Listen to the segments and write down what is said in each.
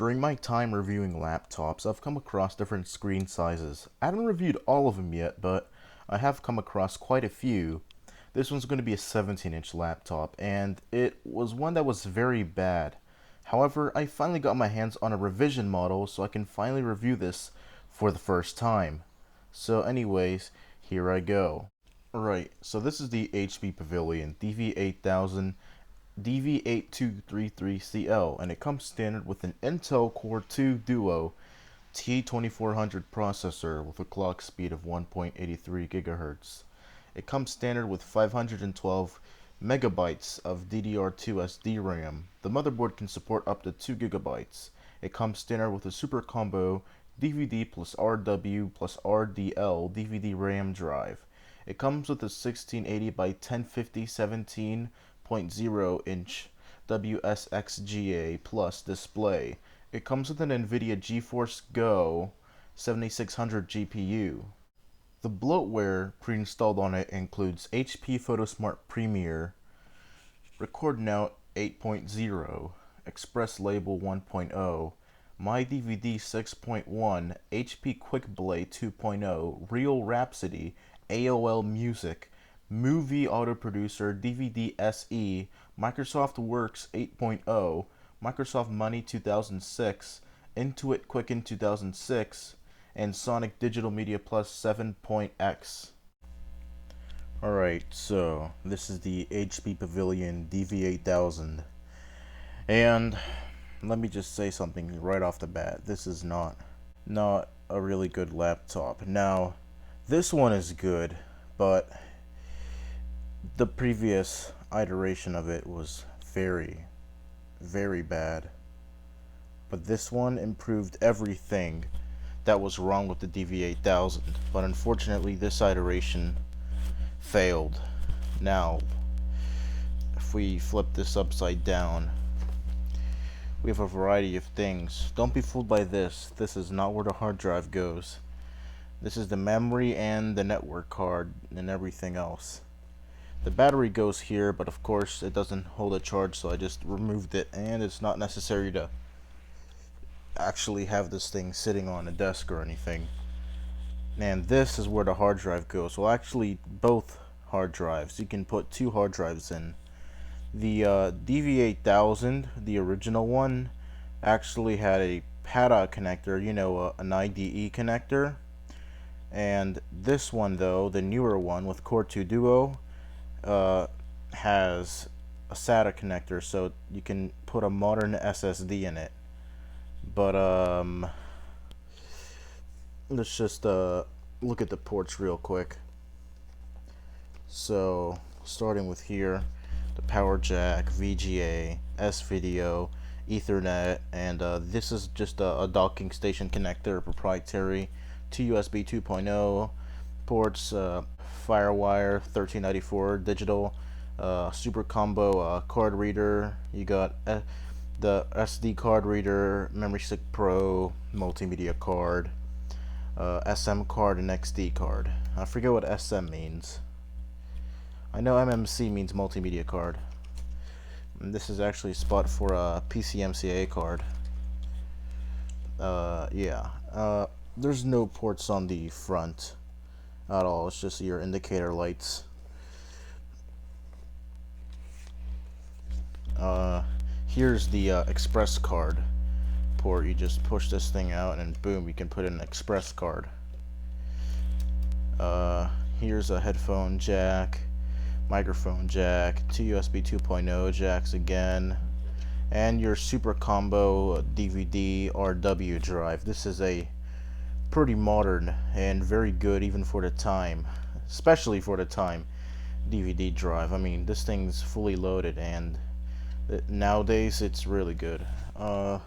During my time reviewing laptops, I've come across different screen sizes. I haven't reviewed all of them yet, but I have come across quite a few. This one's going to be a 17-inch laptop, and it was one that was very bad. However, I finally got my hands on a revision model, so I can finally review this for the first time. So anyways, here I go. Alright, so this is the HP Pavilion dv8000 dv8233cl, and it comes standard with an Intel Core 2 Duo T2400 processor with a clock speed of 1.83 GHz. It comes standard with 512 megabytes of DDR2 SD RAM. The motherboard can support up to 2 gigabytes. It comes standard with a super combo DVD plus RW plus RDL DVD RAM drive. It comes with a 1680 by 1050 17.0-inch WSXGA Plus display. It comes with an NVIDIA GeForce Go 7600 GPU. The bloatware pre-installed on it includes HP PhotoSmart Premiere, Record Now 8.0, Express Label 1.0, MyDVD 6.1, HP QuickBlay 2.0, Real Rhapsody, AOL Music, Movie Auto Producer, DVD SE, Microsoft Works 8.0, Microsoft Money 2006, Intuit Quicken 2006, and Sonic Digital Media Plus 7.x. Alright, so this is the HP Pavilion dv8000. And let me just say something right off the bat. This is not a really good laptop. Now, this one is good, but the previous iteration of it was very, very bad. But this one improved everything that was wrong with the dv8000. But unfortunately, this iteration failed. Now, if we flip this upside down, we have a variety of things. Don't be fooled by this. This is not where the hard drive goes. This is the memory and the network card and everything else. The battery goes here, but of course it doesn't hold a charge, so I just removed it, and it's not necessary to actually have this thing sitting on a desk or anything. And this is where the hard drive goes. Well, actually both hard drives. You can put two hard drives in. The dv8000, the original one, actually had a PATA connector, an IDE connector. And this one, though, the newer one with Core 2 Duo, has a SATA connector, so you can put a modern SSD in it. But let's just look at the ports real quick. So starting with here, the power jack, VGA, S-Video, Ethernet, and this is just a docking station connector, proprietary, two USB 2.0 ports, Firewire 1394 digital, super combo card reader. You got the SD card reader, Memory Stick Pro, multimedia card, SM card, and XD card. I forget what SM means. I know MMC means multimedia card. And this is actually a spot for a PCMCIA card. There's no ports on the front at all. It's just your indicator lights. Here's the express card port. You just push this thing out and boom, you can put in an express card. Here's a headphone jack, microphone jack, two USB 2.0 jacks again, and your super combo DVD RW drive. This is a pretty modern and very good, even for the time, especially for the time, DVD drive. I mean, this thing's fully loaded, and nowadays it's really good. On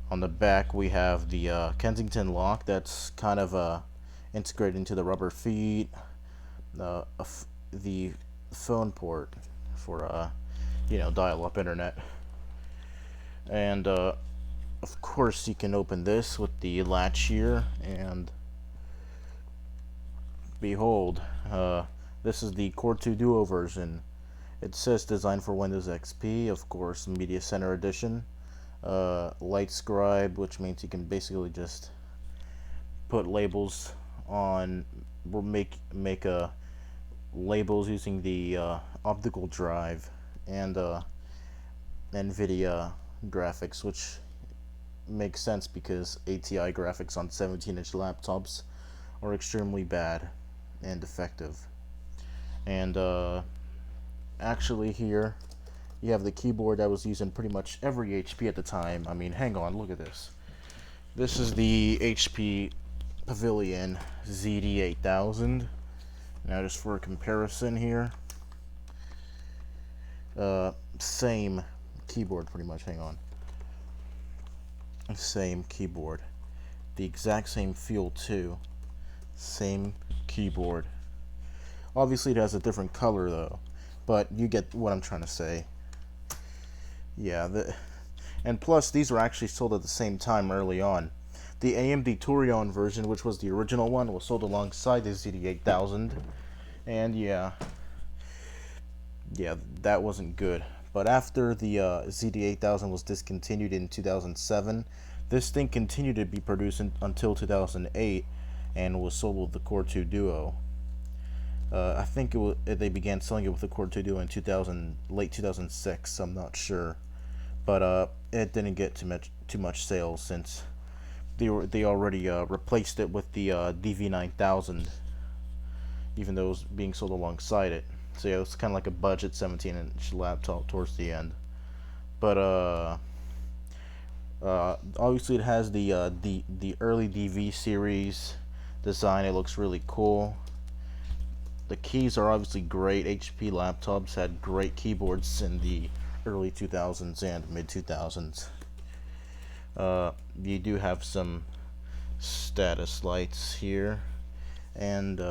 the back we have the Kensington lock that's kind of integrated into the rubber feet, the phone port for dial-up internet, and of course you can open this with the latch here, and behold, this is the Core 2 Duo version. It says designed for Windows XP, of course, Media Center Edition. light scribe, which means you can basically just put labels on, or make labels using the optical drive, and NVIDIA graphics, which makes sense because ATI graphics on 17-inch laptops are extremely bad and defective. And actually here you have the keyboard that was used in pretty much every HP at the time. I mean, hang on, look at this. This is the HP Pavilion dv8000. Now just for a comparison here, same keyboard pretty much, hang on. Same keyboard. The exact same feel too. Same keyboard. Obviously it has a different color though, but you get what I'm trying to say. Yeah, and plus these were actually sold at the same time early on. The AMD Turion version, which was the original one, was sold alongside the dv8000, and yeah, that wasn't good. But after the dv8000 was discontinued in 2007, this thing continued to be produced until 2008, and was sold with the Core 2 Duo. I think they began selling it with the Core 2 Duo in late 2006. I'm not sure, but it didn't get too much sales since they already replaced it with the dv9000, even though it was being sold alongside it. So yeah, it was kind of like a budget 17-inch laptop towards the end. But obviously it has the early DV series design. It looks really cool. The keys are obviously great. HP laptops had great keyboards in the early 2000s and mid 2000s. You do have some status lights here, and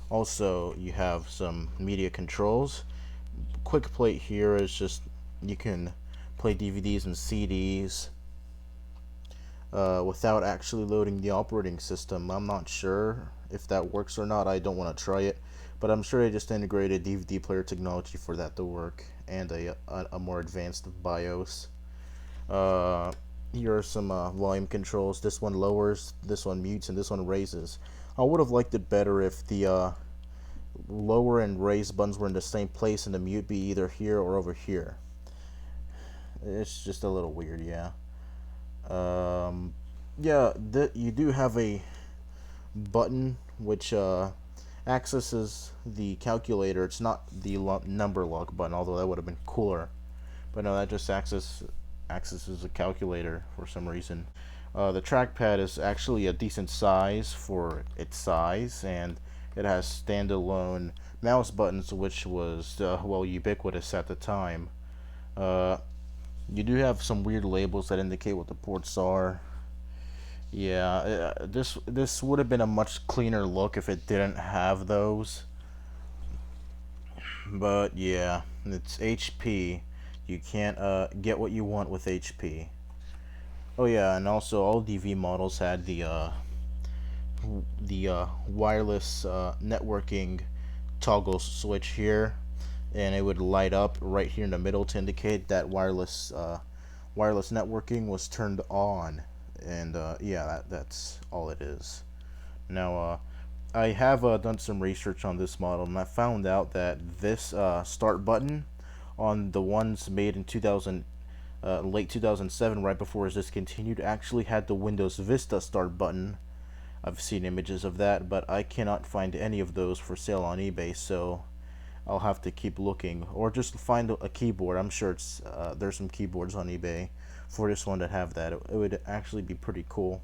also you have some media controls. Quick plate here is just you can play DVDs and CDs without actually loading the operating system. I'm not sure if that works or not. I don't want to try it, but I'm sure they just integrated DVD player technology for that to work, and a more advanced BIOS. Here are some volume controls. This one lowers, this one mutes, and this one raises. I would have liked it better if the lower and raise buttons were in the same place and the mute be either here or over here. It's just a little weird, yeah. You do have a button which accesses the calculator. It's not the number lock button, although that would have been cooler. But no, that just accesses a calculator for some reason. The trackpad is actually a decent size for its size, and it has standalone mouse buttons, which was well, ubiquitous at the time. You do have some weird labels that indicate what the ports are. Yeah, this would have been a much cleaner look if it didn't have those. But yeah, it's HP. You can't get what you want with HP. Oh yeah, and also all DV models had the wireless networking toggle switch here, and it would light up right here in the middle to indicate that wireless networking was turned on. And yeah, that's all it is. Now I have done some research on this model, and I found out that this start button on the ones made in late 2007, right before it was discontinued, actually had the Windows Vista start button. I've seen images of that, but I cannot find any of those for sale on eBay, so I'll have to keep looking, or just find a keyboard. I'm sure there's some keyboards on eBay for this one that have that. It would actually be pretty cool.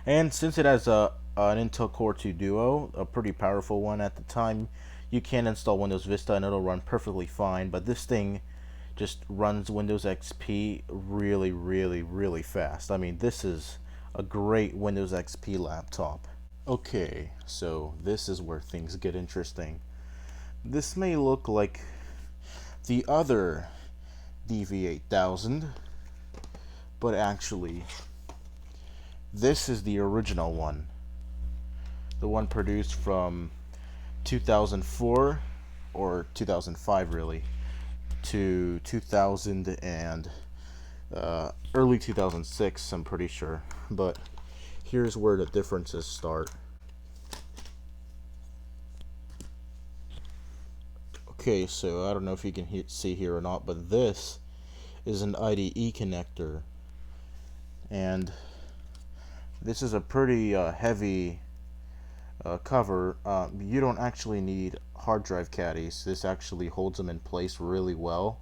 And since it has an Intel Core 2 Duo, a pretty powerful one at the time, you can install Windows Vista and it'll run perfectly fine. But this thing just runs Windows XP really, really, really fast. I mean, this is a great Windows XP laptop. Okay, so this is where things get interesting. This may look like the other dv8000, but actually this is the original one, the one produced from 2004 or 2005 really to 2000 and early 2006, I'm pretty sure. But here's where the differences start. Okay, so I don't know if you can see here or not, but this is an IDE connector, and this is a pretty heavy cover. You don't actually need hard drive caddies. This actually holds them in place really well,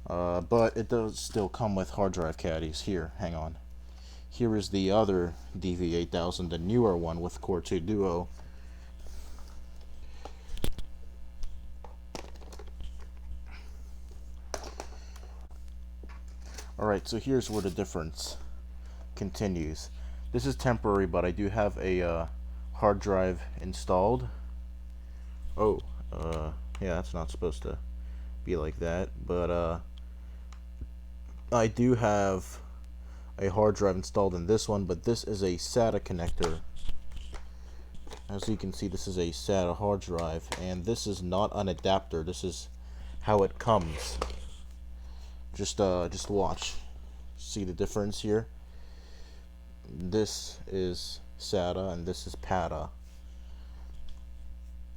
but it does still come with hard drive caddies. Here, hang on. Here is the other dv8000, the newer one with Core 2 Duo. Alright, so here's where the difference continues. This is temporary, but I do have a hard drive installed. Oh, yeah, that's not supposed to be like that, but I do have a hard drive installed in this one, but this is a SATA connector. As you can see, this is a SATA hard drive, and this is not an adapter. This is how it comes. Just watch. See the difference here? This is SATA and this is PATA.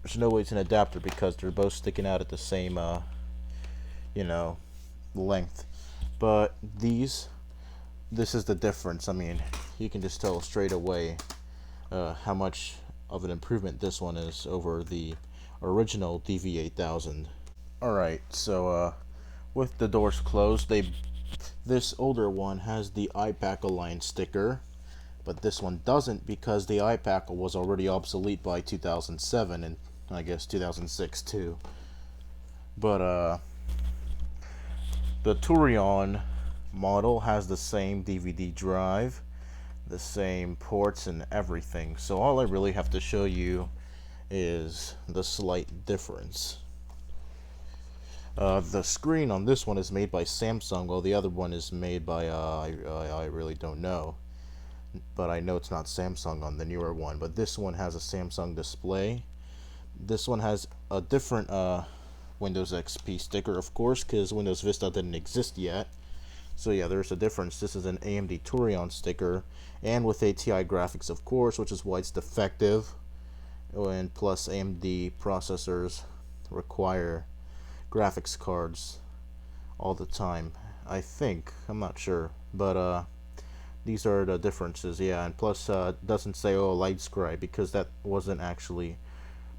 There's no way it's an adapter because they're both sticking out at the same length. But this is the difference. I mean, you can just tell straight away how much of an improvement this one is over the original dv8000. Alright, so with the doors closed, this older one has the iPack-aligned sticker, but this one doesn't because the iPack was already obsolete by 2007 and I guess 2006 too. But the Turion model has the same DVD drive, the same ports and everything, so all I really have to show you is the slight difference. The screen on this one is made by Samsung, while the other one is made by, I really don't know. But I know it's not Samsung on the newer one. But this one has a Samsung display. This one has a different Windows XP sticker, of course, because Windows Vista didn't exist yet. So yeah, there's a difference. This is an AMD Turion sticker, and with ATI graphics, of course, which is why it's defective. And plus, AMD processors require graphics cards all the time, I think. I'm not sure, but these are the differences. Yeah, and plus it doesn't say LightScribe because that wasn't actually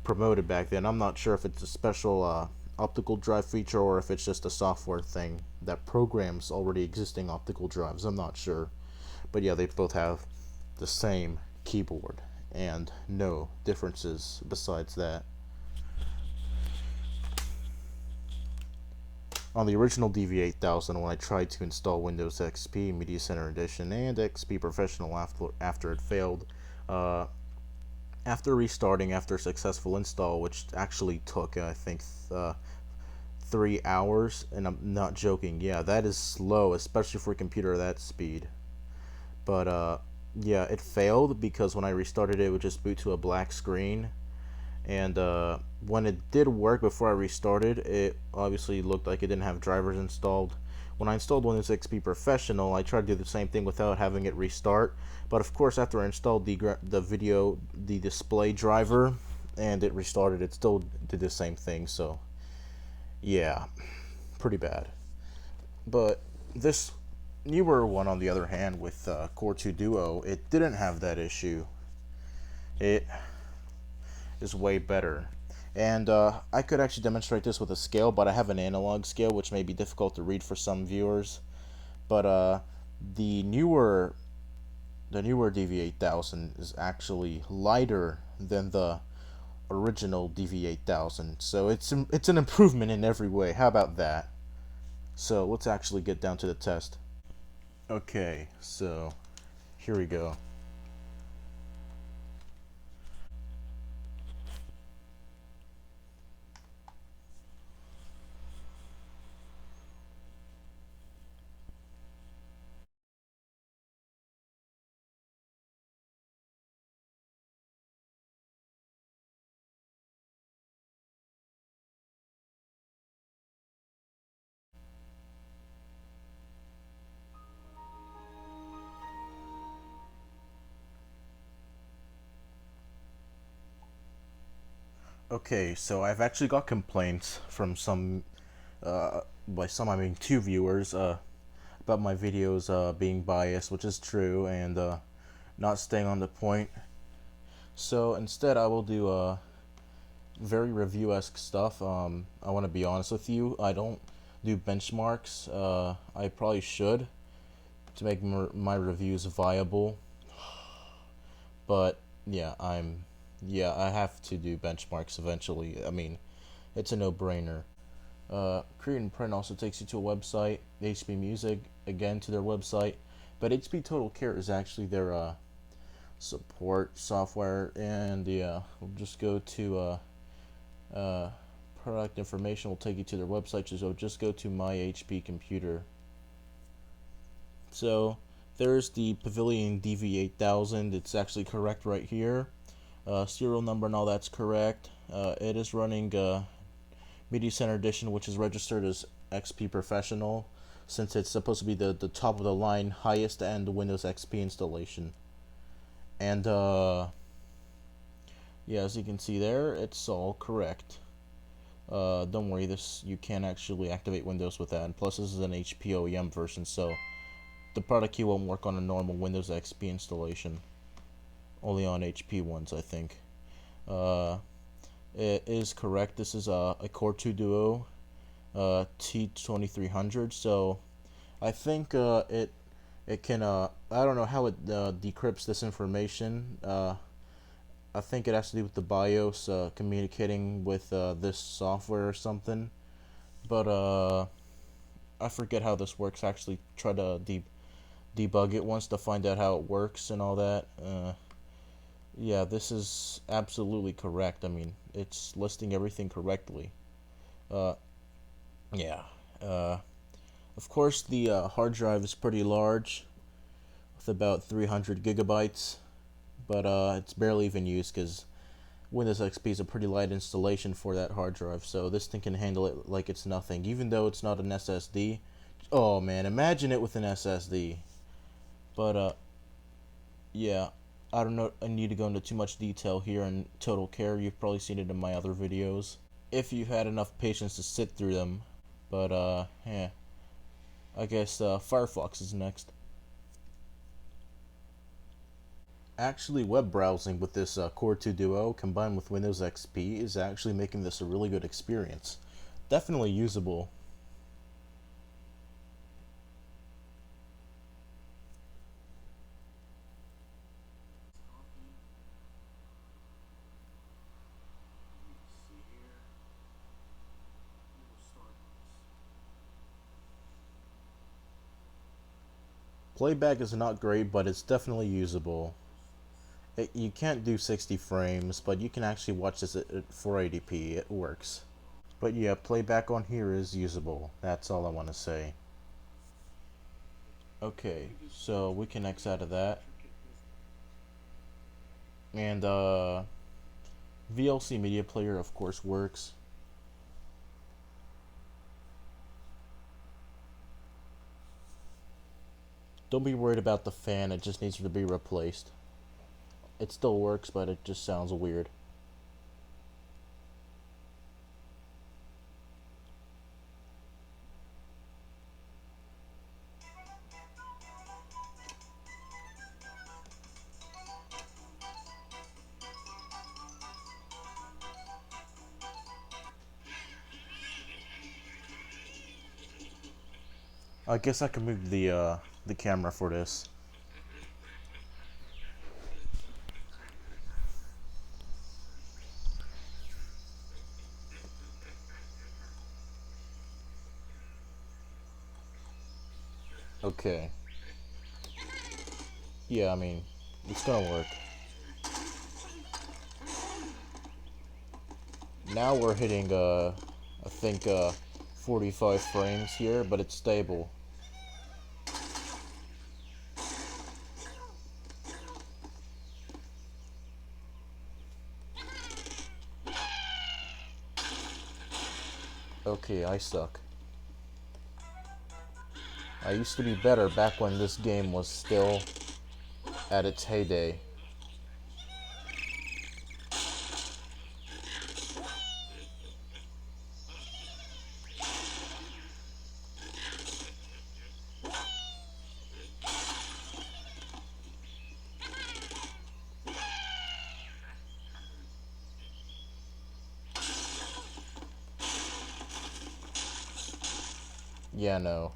promoted back then. I'm not sure if it's a special optical drive feature or if it's just a software thing that programs already existing optical drives. I'm not sure, but yeah, they both have the same keyboard and no differences besides that. On the original dv8000, when I tried to install Windows XP Media Center Edition and XP Professional after it failed, after restarting after successful install, which actually took I think 3 hours, and I'm not joking, yeah, that is slow, especially for a computer that speed. But yeah, it failed because when I restarted it would just boot to a black screen. And when it did work before I restarted, it obviously looked like it didn't have drivers installed. When I installed Windows XP Professional, I tried to do the same thing without having it restart. But of course, after I installed the display driver, and it restarted, it still did the same thing. So yeah, pretty bad. But this newer one, on the other hand, with Core 2 Duo, it didn't have that issue. It is way better. And I could actually demonstrate this with a scale, but I have an analog scale, which may be difficult to read for some viewers. But the newer dv8000 is actually lighter than the original dv8000, so it's an improvement in every way. How about that? So let's actually get down to the test. Okay, so here we go. Okay, so I've actually got complaints from some, by some I mean two viewers, about my videos being biased, which is true, and not staying on the point. So instead, I will do very review-esque stuff. I want to be honest with you. I don't do benchmarks. I probably should to make my reviews viable. But yeah, I have to do benchmarks eventually. I mean, it's a no-brainer. Create and Print also takes you to a website. HP Music, again, to their website. But HP Total Care is actually their support software. And yeah, we'll just go to product information. Will take you to their website. So just go to My HP Computer. So there's the Pavilion dv8000. It's actually correct right here. Serial number and all that's correct. It is running Media Center Edition, which is registered as XP Professional, since it's supposed to be the top of the line, highest end Windows XP installation. And yeah, as you can see there, it's all correct. Don't worry, you can actually activate Windows with that. And plus, this is an HP OEM version, so the product key won't work on a normal Windows XP installation. Only on HP ones, I think. It is correct. This is a Core 2 Duo T2300. So I think it can I don't know how it decrypts this information. I think it has to do with the BIOS communicating with this software or something. But I forget how this works. Actually, try to debug it once to find out how it works and all that. Yeah, this is absolutely correct. I mean, it's listing everything correctly. Yeah. Of course, the hard drive is pretty large, with about 300 gigabytes, but it's barely even used because Windows XP is a pretty light installation for that hard drive, so this thing can handle it like it's nothing, even though it's not an SSD. Oh man, imagine it with an SSD. But yeah, I don't know, I need to go into too much detail here in Total Care. You've probably seen it in my other videos, if you've had enough patience to sit through them. But yeah, I guess Firefox is next. Actually, web browsing with this Core 2 Duo combined with Windows XP is actually making this a really good experience. Definitely usable. Playback is not great, but it's definitely usable. You can't do 60 frames, but you can actually watch this at 480p. It works. But yeah, playback on here is usable. That's all I want to say. Okay, so we can X out of that. And VLC Media Player, of course, works. Don't be worried about the fan, it just needs to be replaced. It still works, but it just sounds weird. I guess I can move the camera for this. Okay. Yeah, I mean, it's gonna work. Now we're hitting I think 45 frames here, but it's stable. Okay, I suck. I used to be better back when this game was still at its heyday. Yeah, no.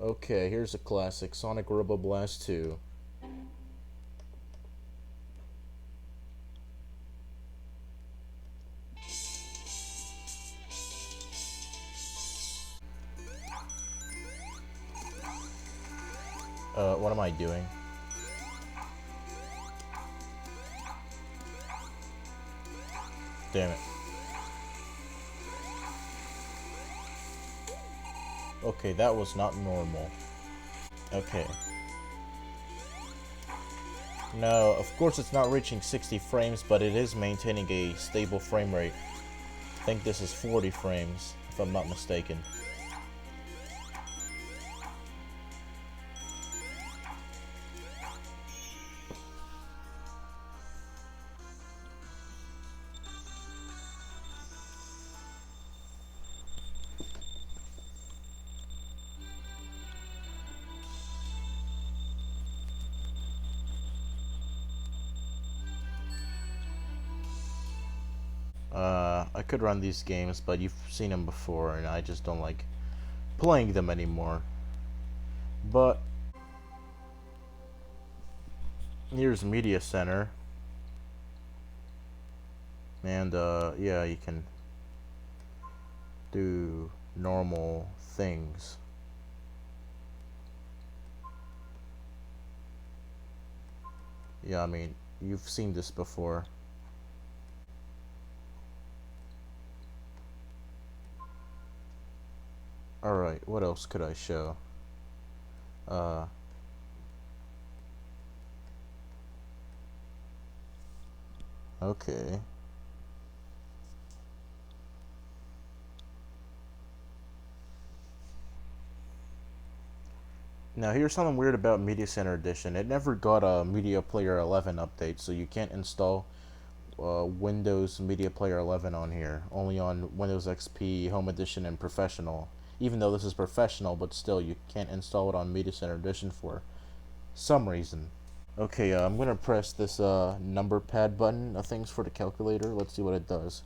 Okay, here's a classic, Sonic Robo Blast 2. What am I doing? Damn it. Okay, that was not normal. Okay. No, of course it's not reaching 60 frames, but it is maintaining a stable frame rate. I think this is 40 frames, if I'm not mistaken. I could run these games, but you've seen them before, and I just don't like playing them anymore. But here's Media Center, and yeah, you can do normal things. Yeah, I mean, you've seen this before. Alright, what else could I show? Uh, okay. Now here's something weird about Media Center Edition. It never got a Media Player 11 update, so you can't install Windows Media Player 11 on here. Only on Windows XP, Home Edition, and Professional. Even though this is Professional, but still you can't install it on Media Center Edition for some reason. Okay, I'm gonna press this number pad button. Things for the calculator. Let's see what it does.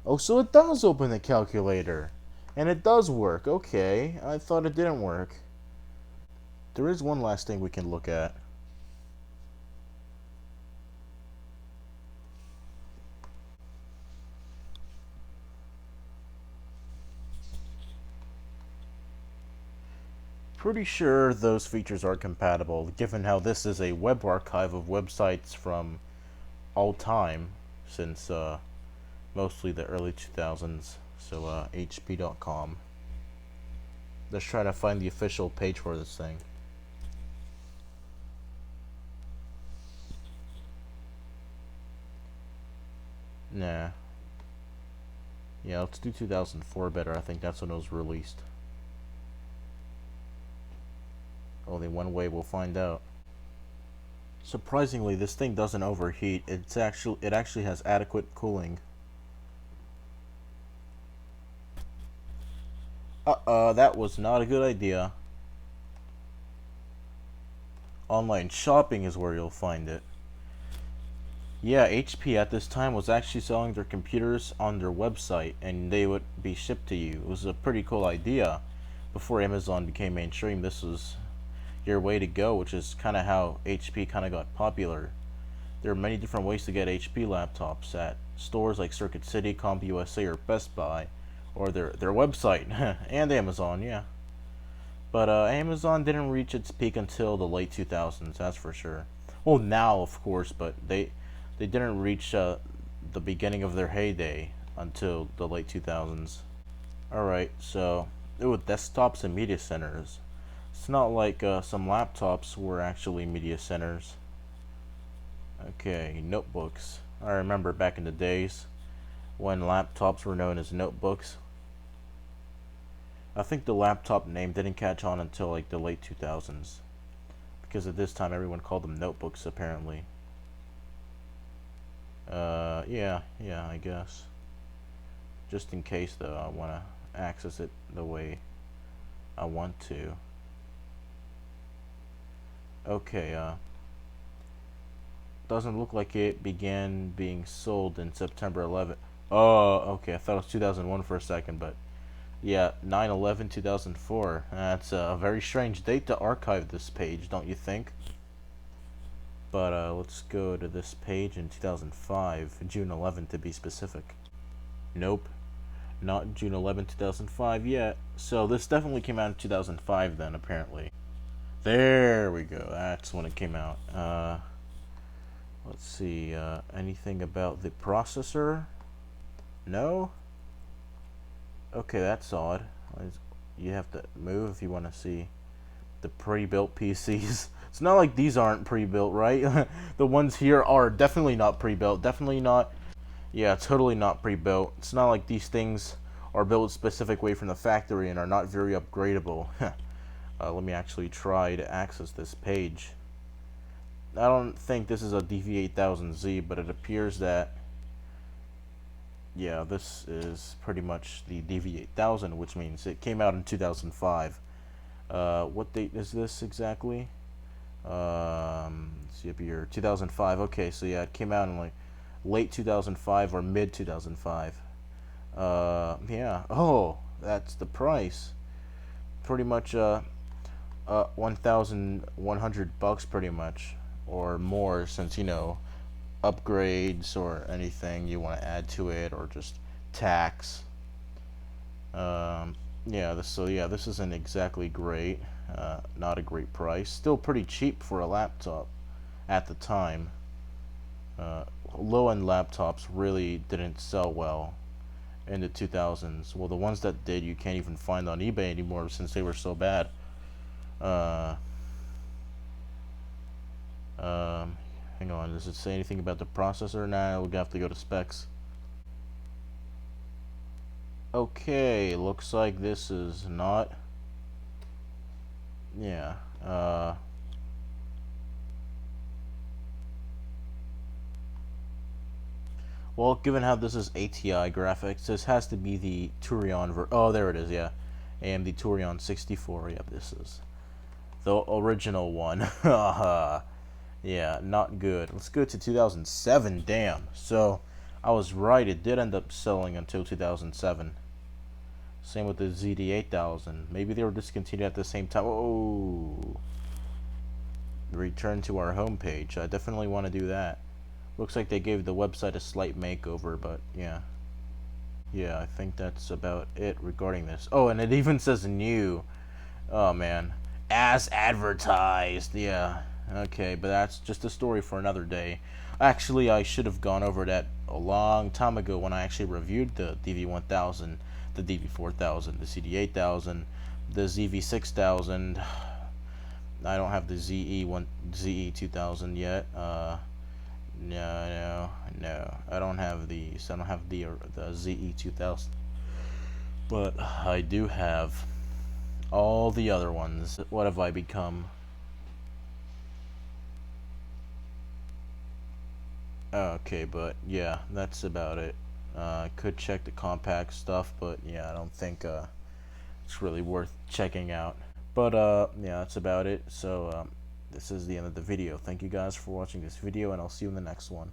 Oh, so it does open the calculator, and it does work. Okay, I thought it didn't work. There is one last thing we can look at. Pretty sure those features are compatible, given how this is a web archive of websites from all time, since mostly the early 2000s, so hp.com. Let's try to find the official page for this thing. Nah. Yeah, let's do 2004 better. I think that's when it was released. Only one way, we'll find out. Surprisingly, this thing doesn't overheat. It actually has adequate cooling. That was not a good idea. Online shopping is where you'll find it. Yeah, HP at this time was actually selling their computers on their website, and they would be shipped to you. It was a pretty cool idea. Before Amazon became mainstream, this was your way to go, which is kind of how HP kind of got popular. There are many different ways to get HP laptops at stores like Circuit City, CompUSA, or Best Buy, or their website, and Amazon, yeah. But Amazon didn't reach its peak until the late 2000s, that's for sure. Well, now, of course, but they didn't reach the beginning of their heyday until the late 2000s. Alright, so with desktops and media centers, it's not like some laptops were actually media centers. Okay, notebooks. I remember back in the days when laptops were known as notebooks. I think the laptop name didn't catch on until like the late 2000s, because at this time everyone called them notebooks apparently. Yeah, I guess. Just in case though, I want to access it the way I want to. Okay, doesn't look like it began being sold in September 11th. Oh, okay. I thought it was 2001 for a second, but yeah, 9/11/2004. That's a very strange date to archive this page, don't you think? But let's go to this page in 2005, June 11th to be specific. Nope, not June 11th, 2005 yet. So this definitely came out in 2005 then, apparently. There we go. That's when it came out. Let's see. Anything about the processor? No? Okay, that's odd. You have to move if you want to see the pre-built PCs. It's not like these aren't pre-built, right? The ones here are definitely not pre-built. Definitely not. Yeah, totally not pre-built. It's not like these things are built a specific way from the factory and are not very upgradable. Let me actually try to access this page. I don't think this is a dv8000Z, but it appears that, yeah, this is pretty much the dv8000, which means it came out in 2005. What date is this exactly? Let's see up here, 2005. Okay, so yeah, it came out in like late 2005 or mid 2005. Yeah. Oh, that's the price. Pretty much 1,100 bucks, pretty much, or more, since upgrades or anything you want to add to it, or just tax. Yeah, this isn't exactly great. Not a great price. Still pretty cheap for a laptop at the time. Low-end laptops really didn't sell well in the 2000s. Well, the ones that did, you can't even find on eBay anymore since they were so bad. Hang on, does it say anything about the processor? Nah, we'll have to go to specs. Okay, looks like this is not. Yeah. Well, given how this is ATI graphics, this has to be the Turion oh, there it is, yeah. AMD Turion 64, yep, this is the original one. Yeah, not good. Let's go to 2007, damn. So, I was right, it did end up selling until 2007. Same with the ZD8000. Maybe they were discontinued at the same time. Oh, return to our homepage. I definitely want to do that. Looks like they gave the website a slight makeover, but yeah. Yeah, I think that's about it regarding this. Oh, and it even says new. Oh, man. As advertised. Yeah. Okay, but that's just a story for another day. Actually, I should have gone over that a long time ago when I actually reviewed the dv1000, the dv4000, the CD8000, the ZV6000. I don't have the ZE2000 yet. No. I don't have these. I don't have the ZE2000. But I do have all the other ones. What have I become? Okay, but yeah, that's about it. I could check the compact stuff, but yeah, I don't think it's really worth checking out. But yeah, that's about it. So this is the end of the video. Thank you guys for watching this video, and I'll see you in the next one.